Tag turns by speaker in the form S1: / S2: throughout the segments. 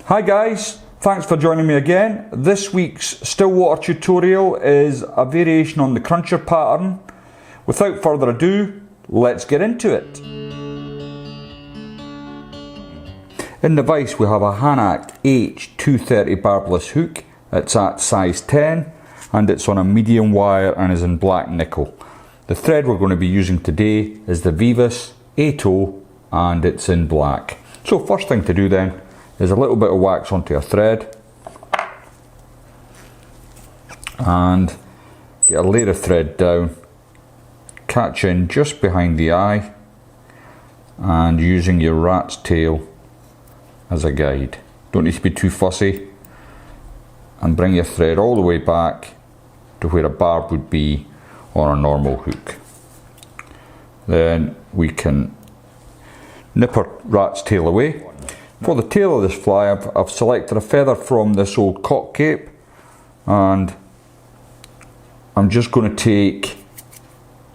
S1: Hi guys, thanks for joining me again. This week's still water tutorial is a variation on the cruncher pattern. Without further ado, let's get into it. In the vise we have a Hackle H230 barbless hook. It's at size 10 and it's on a medium wire and is in black nickel. The thread we're going to be using today is the Vivus 8O and it's in black. So first thing to do then is a little bit of wax onto a thread and get a layer of thread down, catch in just behind the eye and using your rat's tail as a guide. Don't need to be too fussy, and bring your thread all the way back to where a barb would be on a normal hook. Then we can nip our rat's tail away. For the tail of this fly I've selected a feather from this old cock cape and I'm just going to take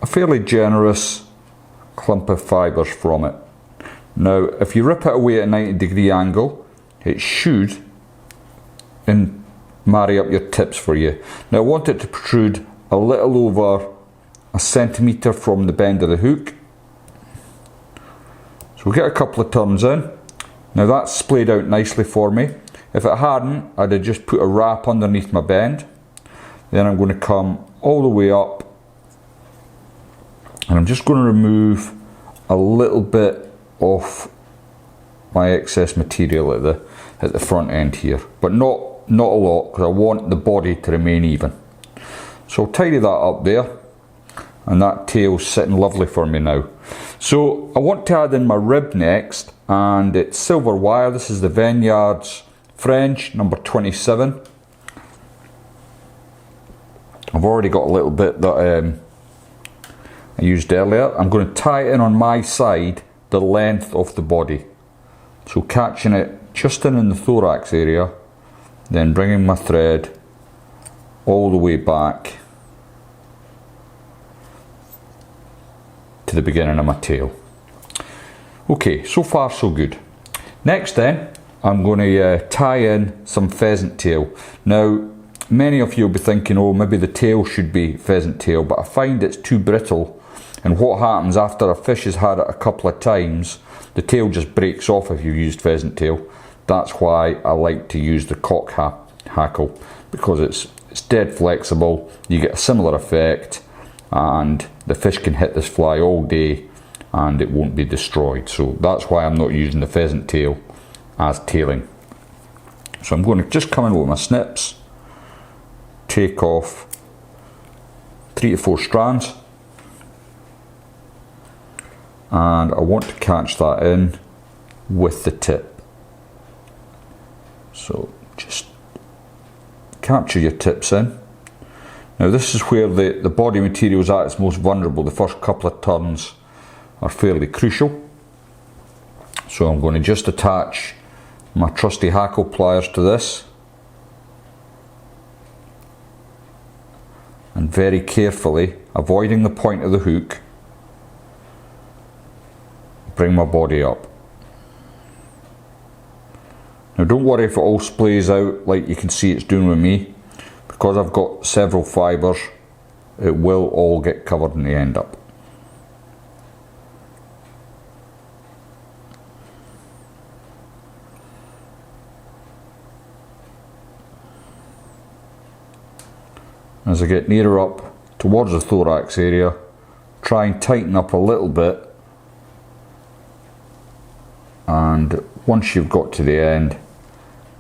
S1: a fairly generous clump of fibres from it. Now if you rip it away at a 90-degree angle it should marry up your tips for you. Now I want it to protrude a little over a centimetre from the bend of the hook. So we'll get a couple of turns in. Now that's splayed out nicely for me. If it hadn't, I'd have just put a wrap underneath my bend. Then I'm going to come all the way up and I'm just going to remove a little bit of my excess material at the front end here, but not a lot, because I want the body to remain even. So I'll tidy that up there, and that tail's sitting lovely for me now. So I want to add in my rib next, and it's silver wire. This is the Vineyards French number 27. I've already got a little bit that I used earlier. I'm going to tie it in on my side the length of the body. So catching it just in the thorax area, then bringing my thread all the way back to the beginning of my tail. Okay, so far so good. Next then, I'm going to tie in some pheasant tail. Now, many of you will be thinking, oh, maybe the tail should be pheasant tail, but I find it's too brittle, and what happens after a fish has had it a couple of times, the tail just breaks off if you've used pheasant tail. That's why I like to use the cock hackle, because it's dead flexible, you get a similar effect, and the fish can hit this fly all day and it won't be destroyed. So that's why I'm not using the pheasant tail as tailing. So I'm going to just come in with my snips, take off 3 to 4 strands, and I want to catch that in with the tip. So just capture your tips in. Now this is where the body material is at its most vulnerable. The first couple of turns are fairly crucial. So I'm going to just attach my trusty hackle pliers to this and very carefully, avoiding the point of the hook, bring my body up. Now don't worry if it all splays out like you can see it's doing with me. Because I've got several fibres, it will all get covered in the end up. As I get nearer up towards the thorax area, try and tighten up a little bit, and once you've got to the end,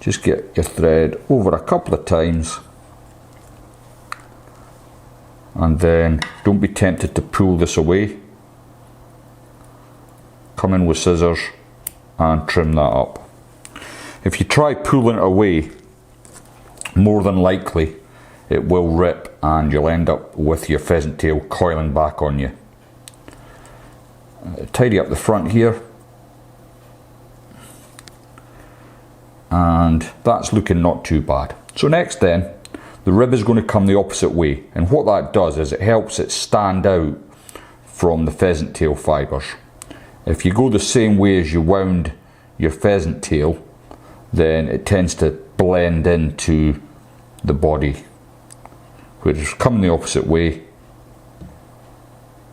S1: just get your thread over a couple of times, and then don't be tempted to pull this away. Come in with scissors and trim that up. If you try pulling it away, more than likely it will rip and you'll end up with your pheasant tail coiling back on you. Tidy up the front here, and that's looking not too bad. So next then, the rib is going to come the opposite way, and what that does is it helps it stand out from the pheasant tail fibres. If you go the same way as you wound your pheasant tail, then it tends to blend into the body. Whereas coming the opposite way,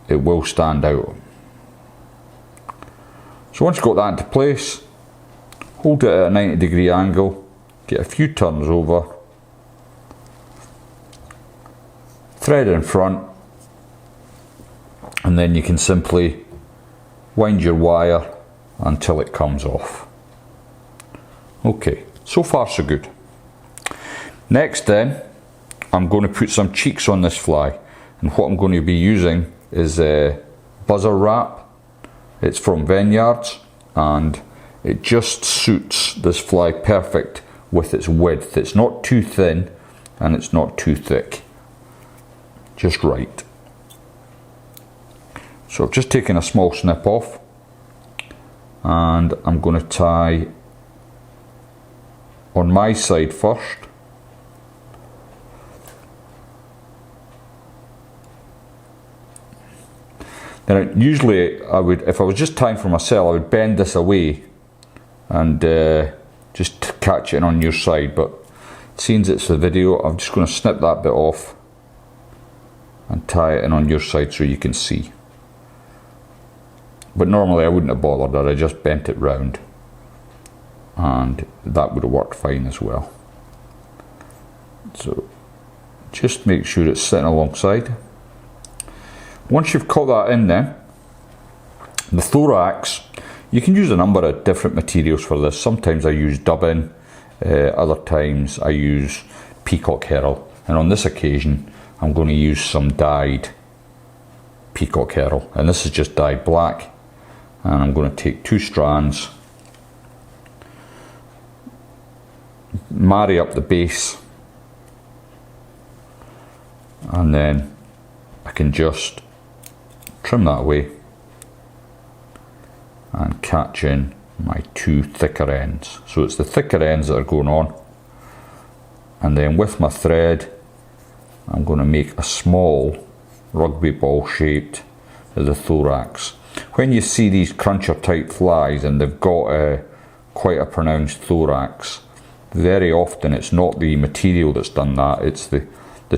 S1: it will stand out. So once you've got that into place, hold it at a 90-degree angle, get a few turns over, thread in front, and then you can simply wind your wire until it comes off. Okay, so far so good. Next then, I'm going to put some cheeks on this fly, and what I'm going to be using is a buzzer wrap. It's from Vineyards, and it just suits this fly perfect with its width. It's not too thin and it's not too thick, just right. So I've just taken a small snip off, and I'm going to tie on my side first. Now usually I would, if I was just tying for myself, I would bend this away and just catch it on your side, but since it's a video, I'm just going to snip that bit off and tie it in on your side so you can see. But normally I wouldn't have bothered that, I just bent it round, and that would have worked fine as well. So just make sure it's sitting alongside. Once you've caught that in then, the thorax, you can use a number of different materials for this. Sometimes I use dubbin, other times I use peacock herring, and on this occasion I'm going to use some dyed peacock herring, and this is just dyed black. And I'm going to take 2 strands, marry up the base, and then I can just trim that away and catch in my 2 thicker ends. So it's the thicker ends that are going on, and then with my thread I'm going to make a small rugby ball shaped as the thorax. When you see these cruncher type flies and they've got quite a pronounced thorax, very often it's not the material that's done that, it's the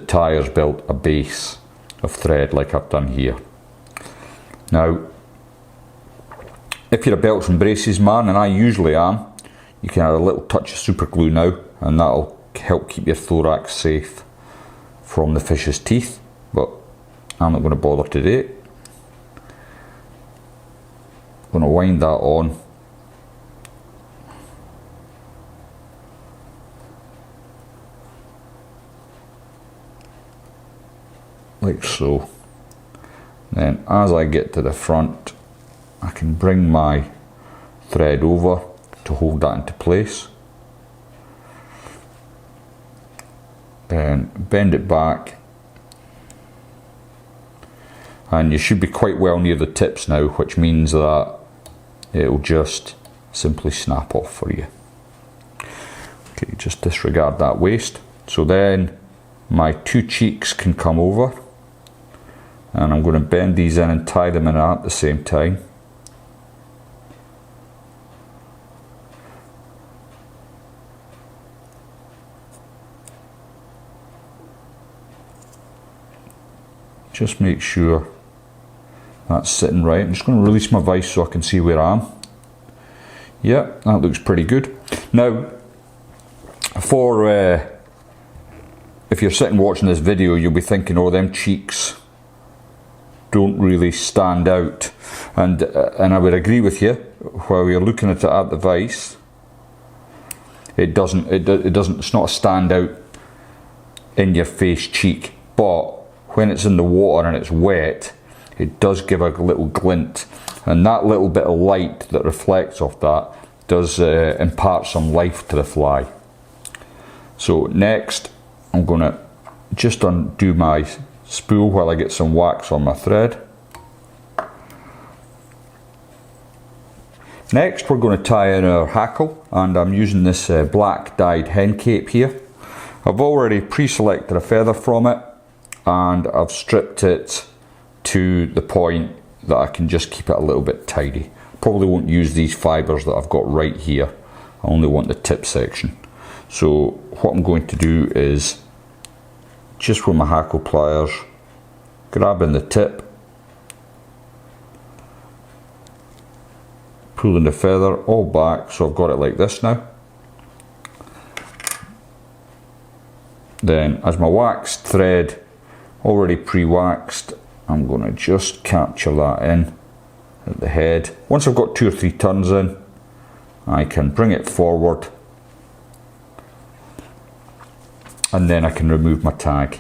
S1: tires built a base of thread like I've done here. Now, if you're a belts and braces man, and I usually am, you can add a little touch of super glue now, and that'll help keep your thorax safe from the fish's teeth, but I'm not going to bother today. I'm going to wind that on. Like so. Then as I get to the front, I can bring my thread over to hold that into place. Then bend it back, and you should be quite well near the tips now, which means that it'll just simply snap off for you. Okay, just disregard that waste. So then my 2 cheeks can come over, and I'm going to bend these in and tie them in at the same time. Just make sure that's sitting right. I'm just going to release my vise so I can see where I am. Yeah, that looks pretty good. Now, for if you're sitting watching this video, you'll be thinking, oh, them cheeks don't really stand out, and I would agree with you. While you're looking at it at the vise, it doesn't. It's not a standout in your face cheek, but when it's in the water and it's wet, it does give a little glint, and that little bit of light that reflects off that does impart some life to the fly. So next, I'm going to just undo my spool while I get some wax on my thread. Next, we're going to tie in our hackle, and I'm using this black dyed hen cape here. I've already pre-selected a feather from it, and I've stripped it to the point that I can just keep it a little bit tidy. Probably won't use these fibres that I've got right here. I only want the tip section. So what I'm going to do is, just with my hackle pliers, grabbing the tip, pulling the feather all back, so I've got it like this now. Then as my waxed thread already pre-waxed, I'm going to just capture that in at the head. Once I've got 2 or 3 turns in, I can bring it forward and then I can remove my tag.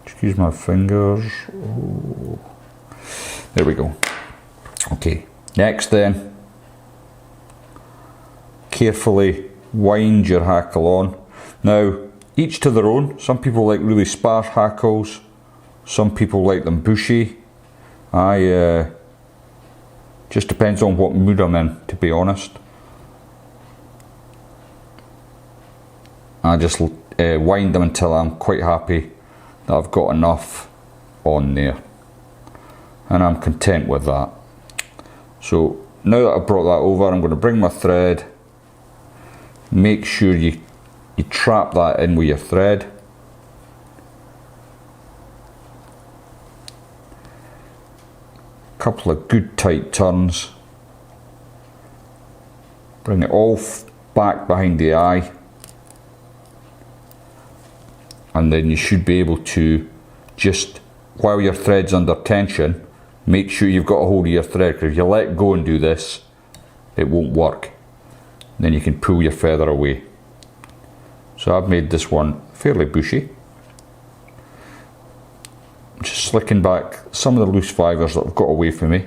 S1: Excuse my fingers. Oh. There we go. Okay, next then, carefully wind your hackle on. Now, each to their own. Some people like really sparse hackles, some people like them bushy. Just depends on what mood I'm in, to be honest. I just wind them until I'm quite happy that I've got enough on there, and I'm content with that. So now that I've brought that over, I'm going to bring my thread. Make sure you trap that in with your thread. Couple of good tight turns. Bring it all back behind the eye, and then you should be able to, just while your thread's under tension, make sure you've got a hold of your thread, because if you let go and do this, it won't work. Then you can pull your feather away. So I've made this one fairly bushy. Just slicking back some of the loose fibres that have got away from me,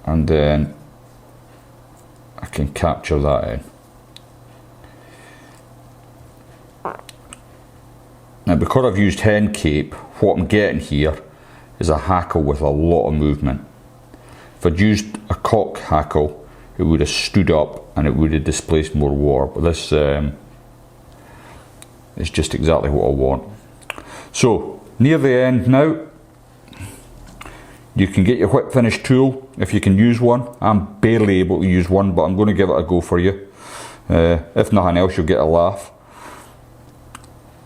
S1: and then I can capture that in. Now, because I've used hen cape, what I'm getting here is a hackle with a lot of movement. If I'd used a cock hackle, it would have stood up and it would have displaced more water, but this is just exactly what I want. So, near the end now, you can get your whip finish tool if you can use one. I'm barely able to use one, but I'm going to give it a go for you. If nothing else, you'll get a laugh.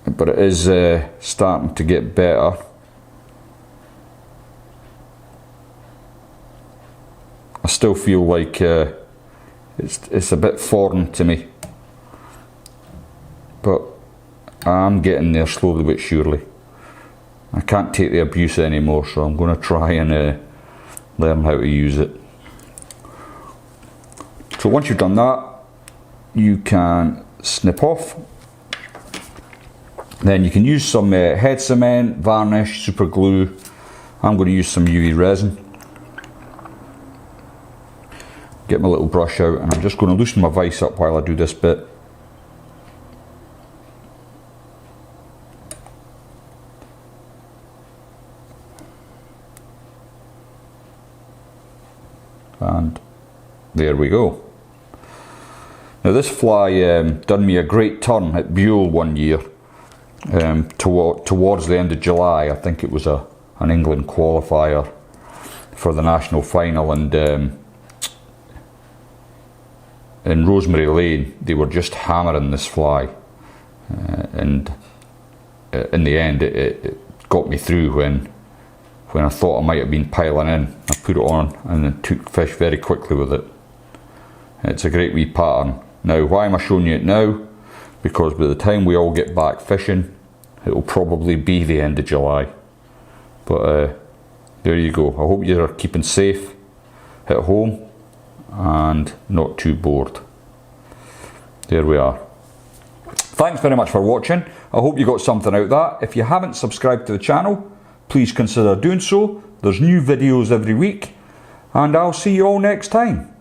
S1: But it is starting to get better. I still feel like it's a bit foreign to me, but I'm getting there slowly but surely. I can't take the abuse anymore, so I'm going to try and learn how to use it. So once you've done that, you can snip off. Then you can use some head cement, varnish, super glue. I'm going to use some UV resin. Get my little brush out, and I'm just going to loosen my vise up while I do this bit. And there we go. Now this fly done me a great turn at Bewl one year, towards the end of July. I think it was an England qualifier for the national final, and in Rosemary Lane they were just hammering this fly, and in the end it got me through when I thought I might have been piling in. I put it on and then took fish very quickly with it. It's a great wee pattern. Now, why am I showing you it now? Because by the time we all get back fishing, it will probably be the end of July. But there you go. I hope you're keeping safe at home and not too bored. There we are. Thanks very much for watching. I hope you got something out of that. If you haven't subscribed to the channel, please consider doing so. There's new videos every week, and I'll see you all next time.